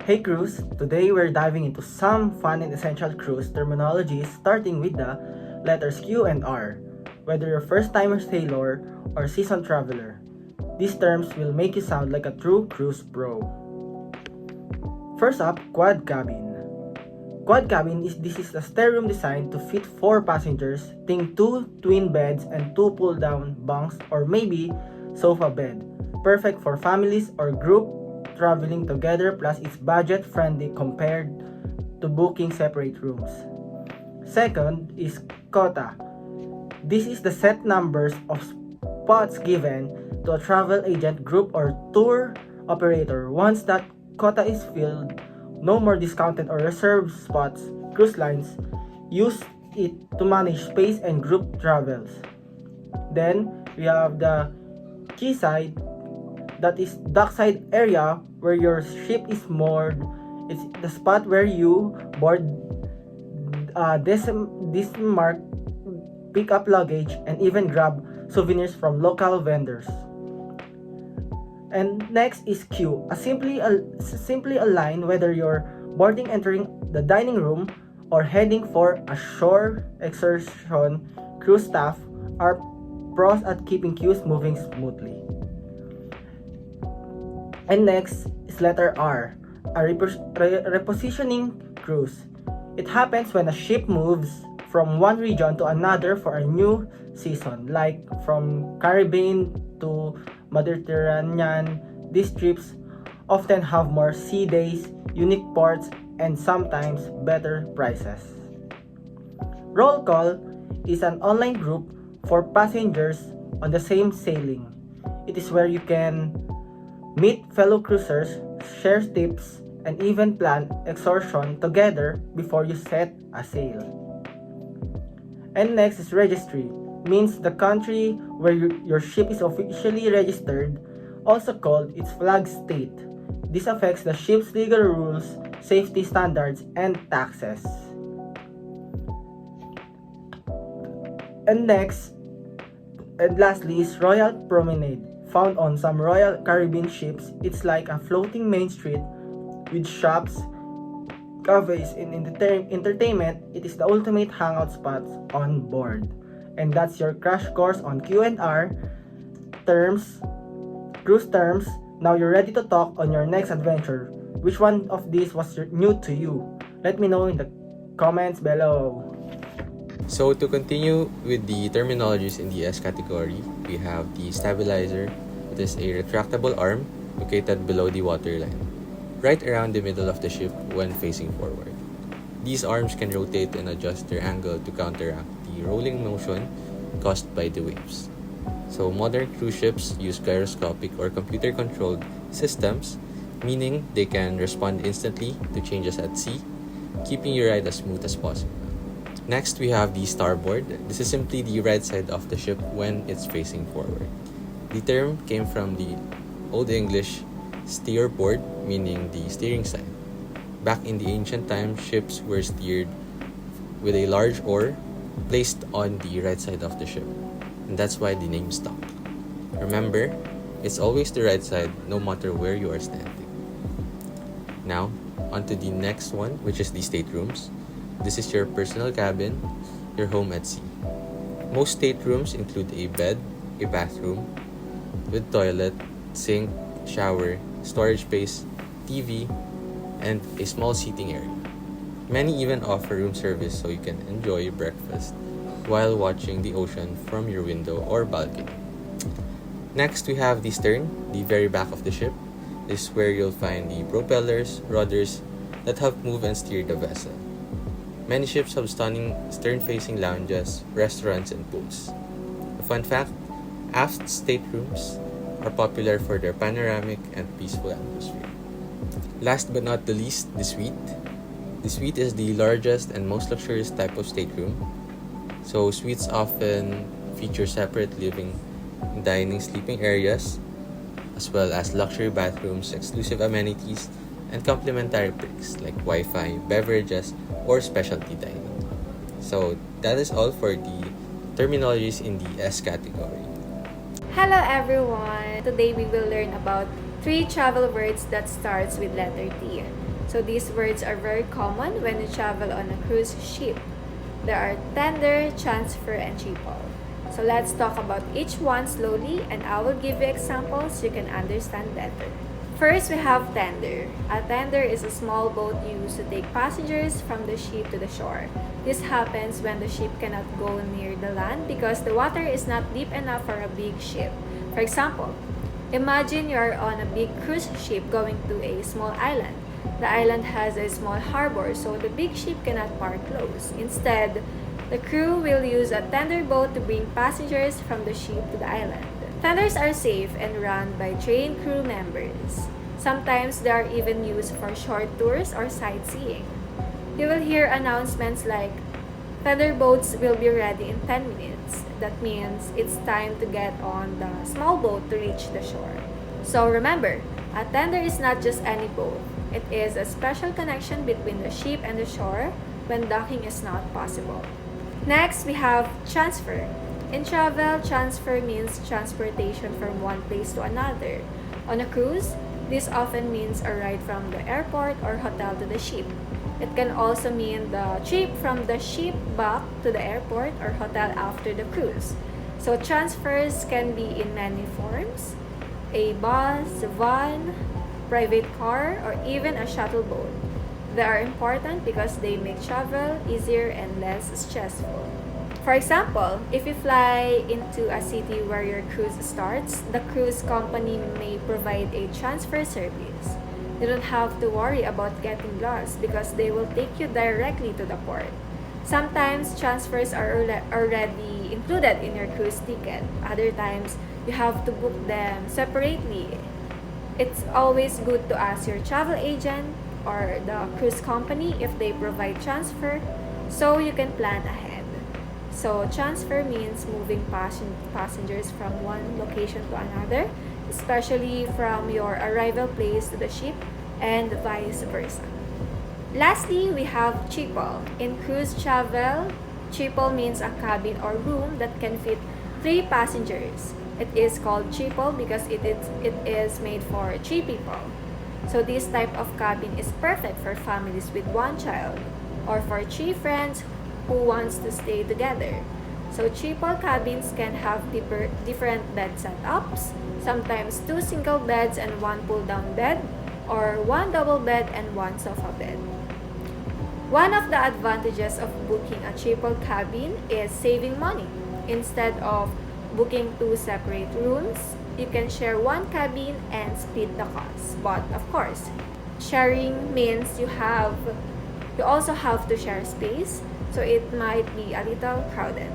Hey crews, today we're diving into some fun and essential cruise terminologies starting with the letters Q and R. Whether you're first-timer sailor or seasoned traveler, these terms will make you sound like a true cruise pro. First up, quad cabin. Quad cabin is a stateroom designed to fit 4 passengers, think 2 twin beds and 2 pull-down bunks or maybe sofa bed. Perfect for families or group traveling together, plus it's budget friendly compared to booking separate rooms. Second is quota. This is the set numbers of spots given to a travel agent, group or tour operator. Once that quota is filled, no more discounted or reserved spots. Cruise lines use it to manage space and group travels. Then we have the quayside, that is dockside area where your ship is moored. It's the spot where you board, disembark, pick up luggage, and even grab souvenirs from local vendors. And next is queue. Simply a line whether you're boarding, entering the dining room, or heading for a shore excursion. Crew staff are pros at keeping queues moving smoothly. And next is letter R, a repositioning cruise. It happens when a ship moves from one region to another for a new season, like from Caribbean to Mediterranean. These trips often have more sea days, unique ports, and sometimes better prices. Roll call is an online group for passengers on the same sailing. It is where you can meet fellow cruisers, share tips, and even plan excursion together before you set a sail. And next is registry. Means the country where your ship is officially registered, also called its flag state. This affects the ship's legal rules, safety standards, and taxes. And next, and lastly is Royal Promenade. Found on some Royal Caribbean ships, it's like a floating main street with shops, cafes, and entertainment. It is the ultimate hangout spot on board. And that's your crash course on Q&R terms, cruise terms. Now you're ready to talk on your next adventure. Which one of these was new to you? Let me know in the comments below. So to continue with the terminologies in the S category, we have the stabilizer. It is a retractable arm located below the waterline, right around the middle of the ship when facing forward. These arms can rotate and adjust their angle to counteract the rolling motion caused by the waves. So modern cruise ships use gyroscopic or computer-controlled systems, meaning they can respond instantly to changes at sea, keeping your ride as smooth as possible. Next, we have the starboard. This is simply the right side of the ship when it's facing forward. The term came from the Old English steerboard, meaning the steering side. Back in the ancient times, ships were steered with a large oar placed on the right side of the ship, and that's why the name stuck. Remember, it's always the right side no matter where you are standing. Now, on to the next one, which is the staterooms. This is your personal cabin, your home at sea. Most staterooms include a bed, a bathroom with toilet, sink, shower, storage space, TV, and a small seating area. Many even offer room service so you can enjoy breakfast while watching the ocean from your window or balcony. Next, we have the stern, the very back of the ship. This is where you'll find the propellers, rudders that help move and steer the vessel. Many ships have stunning stern-facing lounges, restaurants, and pools. A fun fact, aft staterooms are popular for their panoramic and peaceful atmosphere. Last but not the least, the suite. The suite is the largest and most luxurious type of stateroom. So suites often feature separate living, dining, sleeping areas, as well as luxury bathrooms, exclusive amenities, and complimentary perks like Wi-Fi, beverages, or specialty dining. So that is all for the terminologies in the S category. Hello everyone! Today we will learn about 3 travel words that starts with letter T. So these words are very common when you travel on a cruise ship. There are tender, transfer, and cheapo. So let's talk about each one slowly and I will give you examples so you can understand better. First, we have tender. A tender is a small boat used to take passengers from the ship to the shore. This happens when the ship cannot go near the land because the water is not deep enough for a big ship. For example, imagine you are on a big cruise ship going to a small island. The island has a small harbor, so the big ship cannot park close. Instead, the crew will use a tender boat to bring passengers from the ship to the island. Tenders are safe and run by trained crew members. Sometimes they are even used for short tours or sightseeing. You will hear announcements like, tender boats will be ready in 10 minutes. That means it's time to get on the small boat to reach the shore. So remember, a tender is not just any boat. It is a special connection between the ship and the shore when docking is not possible. Next, we have transfer. In travel, transfer means transportation from one place to another. On a cruise, this often means a ride from the airport or hotel to the ship. It can also mean the trip from the ship back to the airport or hotel after the cruise. So transfers can be in many forms: a bus, van, private car, or even a shuttle boat. They are important because they make travel easier and less stressful. For example, if you fly into a city where your cruise starts, the cruise company may provide a transfer service. You don't have to worry about getting lost because they will take you directly to the port. Sometimes transfers are already included in your cruise ticket. Other times, you have to book them separately. It's always good to ask your travel agent or the cruise company if they provide transfer so you can plan ahead. So transfer means moving passengers from one location to another, especially from your arrival place to the ship and vice versa. Lastly, we have cheapo. In cruise travel, cheapo means a cabin or room that can fit 3 passengers. It is called cheapo because it is made for 3 people. So this type of cabin is perfect for families with 1 child or for 3 friends who wants to stay together. So cheapo cabins can have different bed setups, sometimes 2 single beds and 1 pull-down bed, or 1 double bed and 1 sofa bed. One of the advantages of booking a cheapo cabin is saving money. Instead of booking 2 separate rooms, you can share 1 cabin and split the cost. But of course, sharing means you also have to share space, so it might be a little crowded.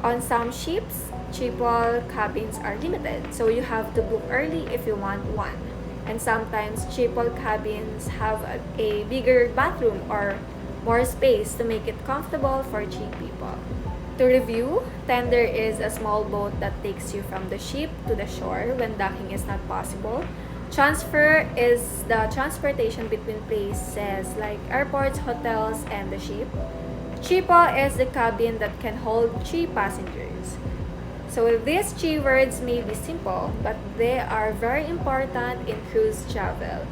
On some ships, cheapo cabins are limited, so you have to book early if you want one. And sometimes cheapo cabins have a bigger bathroom or more space to make it comfortable for 3 people. To review, tender is a small boat that takes you from the ship to the shore when docking is not possible. Transfer is the transportation between places like airports, hotels, and the ship. Cheapo is the cabin that can hold 3 passengers. So these 3 words may be simple, but they are very important in cruise travel.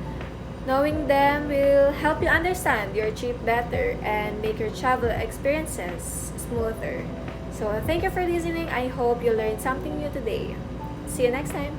Knowing them will help you understand your trip better and make your travel experiences smoother. So thank you for listening. I hope you learned something new today. See you next time.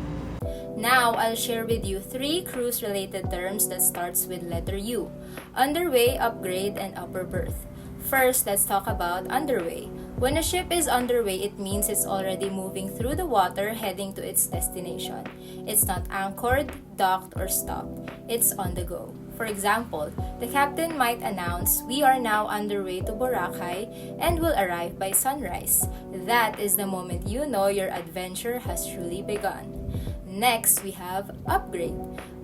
Now, I'll share with you 3 cruise-related terms that starts with letter U: underway, upgrade, and upper berth. First, let's talk about underway. When a ship is underway, it means it's already moving through the water heading to its destination. It's not anchored, docked, or stopped. It's on the go. For example, the captain might announce, "We are now underway to Boracay and will arrive by sunrise." That is the moment you know your adventure has truly begun. Next, we have upgrade.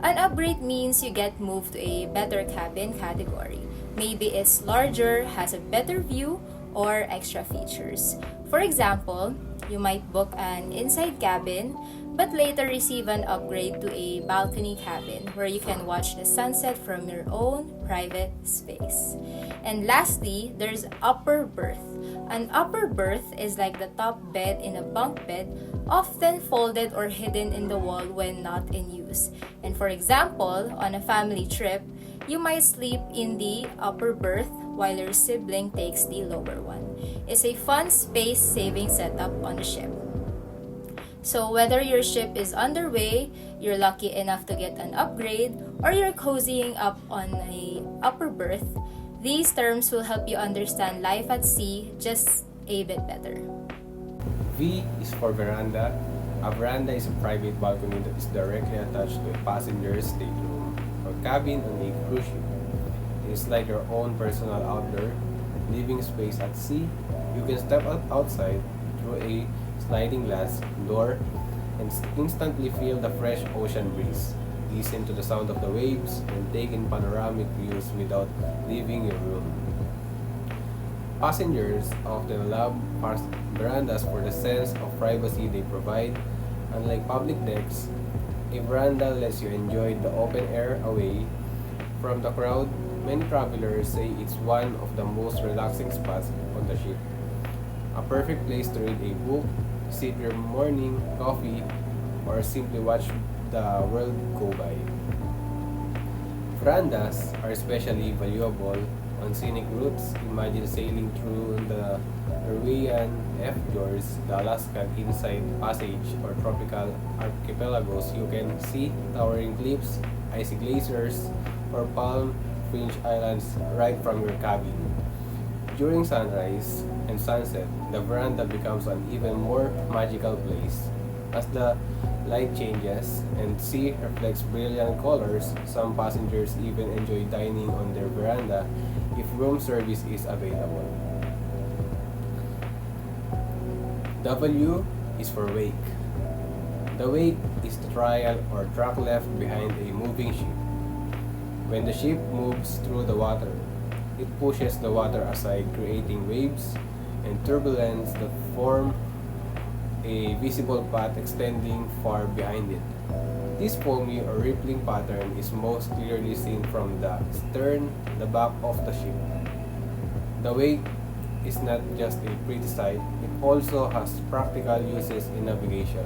An upgrade means you get moved to a better cabin category. Maybe it's larger, has a better view, or extra features. For example, you might book an inside cabin, but later receive an upgrade to a balcony cabin where you can watch the sunset from your own private space. And lastly, there's upper berth. An upper berth is like the top bed in a bunk bed, often folded or hidden in the wall when not in use. And for example, on a family trip, You might sleep in the upper berth while your sibling takes the lower one. It's a fun space-saving setup on the ship. So whether your ship is underway, you're lucky enough to get an upgrade, or you're cozying up on a upper berth, these terms will help you understand life at sea just a bit better. V is for veranda. A veranda is a private balcony that is directly attached to a passenger's stateroom or cabin on a cruise ship. It is like your own personal outdoor living space at sea. You can step outside through a sliding glass door and instantly feel the fresh ocean breeze, listen to the sound of the waves, and take in panoramic views without leaving your room. Passengers often love verandas for the sense of privacy they provide. Unlike public decks, a veranda lets you enjoy the open air away from the crowd. Many travelers say it's one of the most relaxing spots on the ship. A perfect place to read a book, sip your morning coffee, or simply watch the world go by. Verandas are especially valuable on scenic routes. Imagine sailing through the Norwegian fjords, the Alaskan Inside Passage, or tropical archipelagos. You can see towering cliffs, icy glaciers, or palm fringe islands right from your cabin. During sunrise and sunset, the veranda becomes an even more magical place. As the light changes and sea reflects brilliant colors, some passengers even enjoy dining on their veranda if room service is available. W is for wake. The wake is the trail or track left behind a moving ship. When the ship moves through the water, it pushes the water aside, creating waves and turbulence that form a visible path extending far behind it. This foamy or rippling pattern is most clearly seen from the stern, the back of the ship. The wake is not just a pretty sight, it also has practical uses in navigation,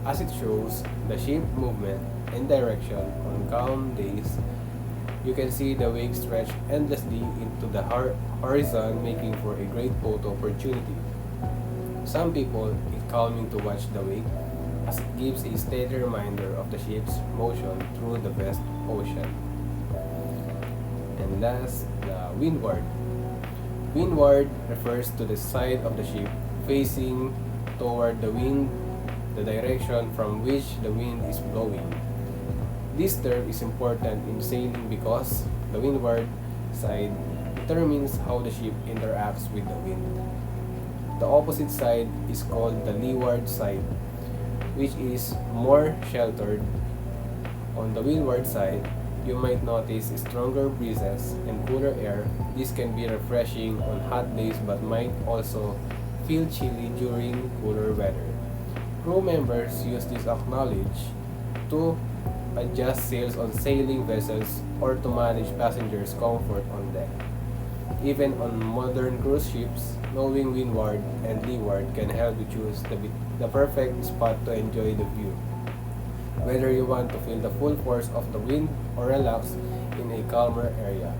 as it shows the ship movement and direction on calm days. You can see the wake stretch endlessly into the horizon, making for a great photo opportunity. Some people, it's calming to watch the wake, as it gives a steady reminder of the ship's motion through the vast ocean. And last, the windward. Windward refers to the side of the ship facing toward the wind, the direction from which the wind is blowing. This term is important in sailing because the windward side determines how the ship interacts with the wind. The opposite side is called the leeward side, which is more sheltered. On the windward side, you might notice stronger breezes and cooler air. This can be refreshing on hot days but might also feel chilly during cooler weather. Crew members use this knowledge to adjust sails on sailing vessels or to manage passengers' comfort on deck. Even on modern cruise ships, knowing windward and leeward can help you choose the perfect spot to enjoy the view. Whether you want to feel the full force of the wind or relax in a calmer area.